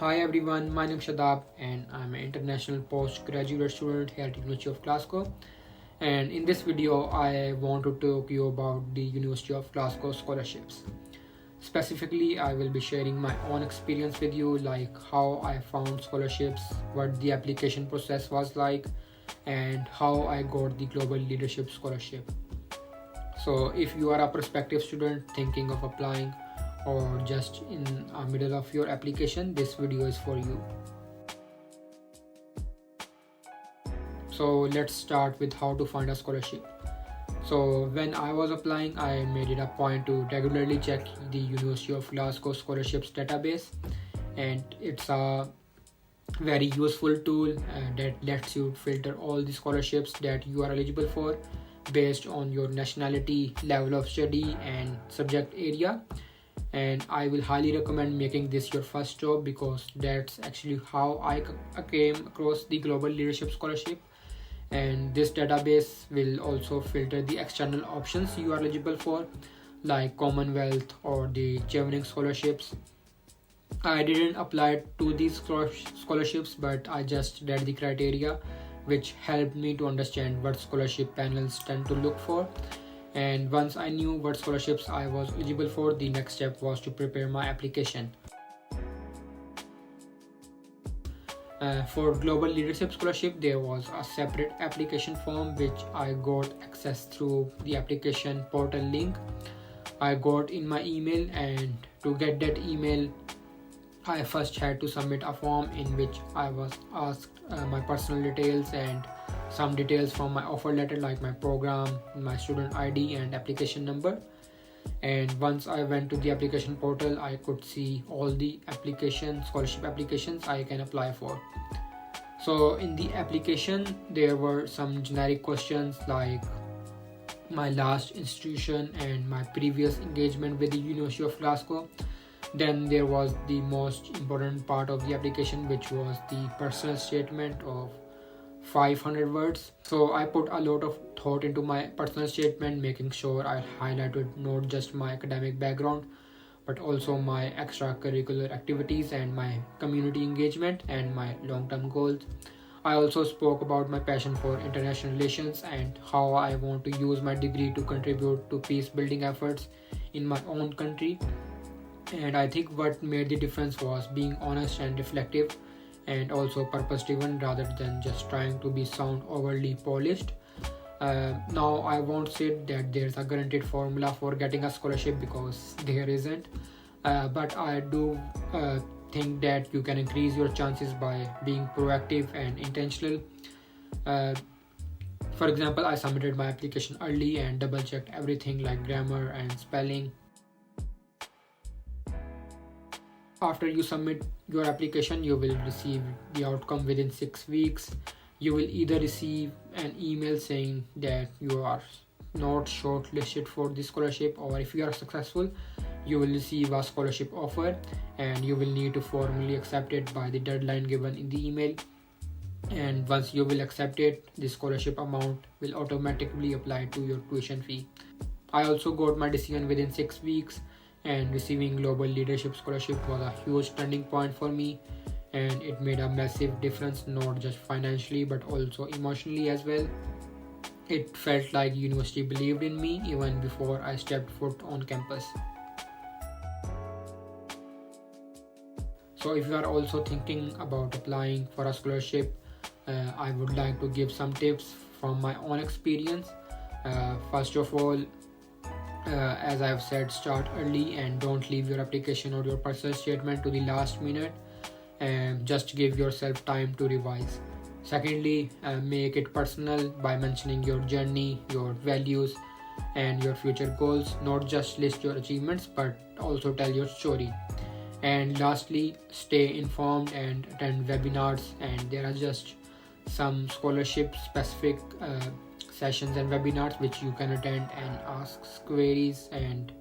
Hi everyone, my name is Shadab and I'm an international postgraduate student here at University of Glasgow. And in this video, I want to talk to you about the University of Glasgow scholarships. Specifically, I will be sharing my own experience with you, like how I found scholarships, what the application process was like, and how I got the Global Leadership Scholarship. So if you are a prospective student thinking of applying, or just in the middle of your application, this video is for you. So let's start with how to find a scholarship. So when I was applying, I made it a point to regularly check the University of Glasgow scholarships database, and it's a very useful tool that lets you filter all the scholarships that you are eligible for based on your nationality, level of study, and subject area. And I will highly recommend making this your first job, because that's actually how I came across the Global Leadership Scholarship. And this database will also filter the external options you are eligible for, like Commonwealth or the Chevening scholarships. I didn't apply to these scholarships, but I just read the criteria, which helped me to understand what scholarship panels tend to look for. And once I knew what scholarships I was eligible for, the next step was to prepare my application. For Global Leadership Scholarship, there was a separate application form which I got access through the application portal link I got in my email, and to get that email, I first had to submit a form in which I was asked my personal details and some details from my offer letter, like my program, my student ID, and application number. And once I went to the application portal, I could see all the scholarship applications I can apply for. So in the application, there were some generic questions like my last institution and my previous engagement with the University of Glasgow. Then there was the most important part of the application, which was the personal statement of 500 words. So I put a lot of thought into my personal statement, making sure I highlighted not just my academic background, but also my extracurricular activities and my community engagement and my long-term goals. I also spoke about my passion for international relations and how I want to use my degree to contribute to peace building efforts in my own country. And I think what made the difference was being honest and reflective, and also purpose driven rather than just trying to sound overly polished. Now, I won't say that there's a guaranteed formula for getting a scholarship, because there isn't, but I do think that you can increase your chances by being proactive and intentional. For example, I submitted my application early and double checked everything like grammar and spelling. After you submit your application, you will receive the outcome within 6 weeks. You will either receive an email saying that you are not shortlisted for the scholarship, or if you are successful, you will receive a scholarship offer, and you will need to formally accept it by the deadline given in the email. And once you will accept it, the scholarship amount will automatically apply to your tuition fee. I also got my decision within 6 weeks, and receiving Global Leadership Scholarship was a huge turning point for me, and it made a massive difference, not just financially but also emotionally as well. It felt like university believed in me even before I stepped foot on campus. So if you are also thinking about applying for a scholarship, I would like to give some tips from my own experience. First of all, as I've said, start early and don't leave your application or your personal statement to the last minute, and just give yourself time to revise. Secondly, make it personal by mentioning your journey, your values, and your future goals. Not just list your achievements, but also tell your story. And lastly, stay informed and attend webinars, and there are just some scholarship specific sessions and webinars which you can attend and ask queries and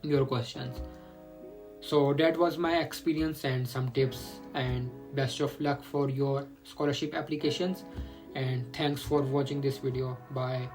your questions. So that was my experience and some tips, and best of luck for your scholarship applications, and thanks for watching this video. Bye.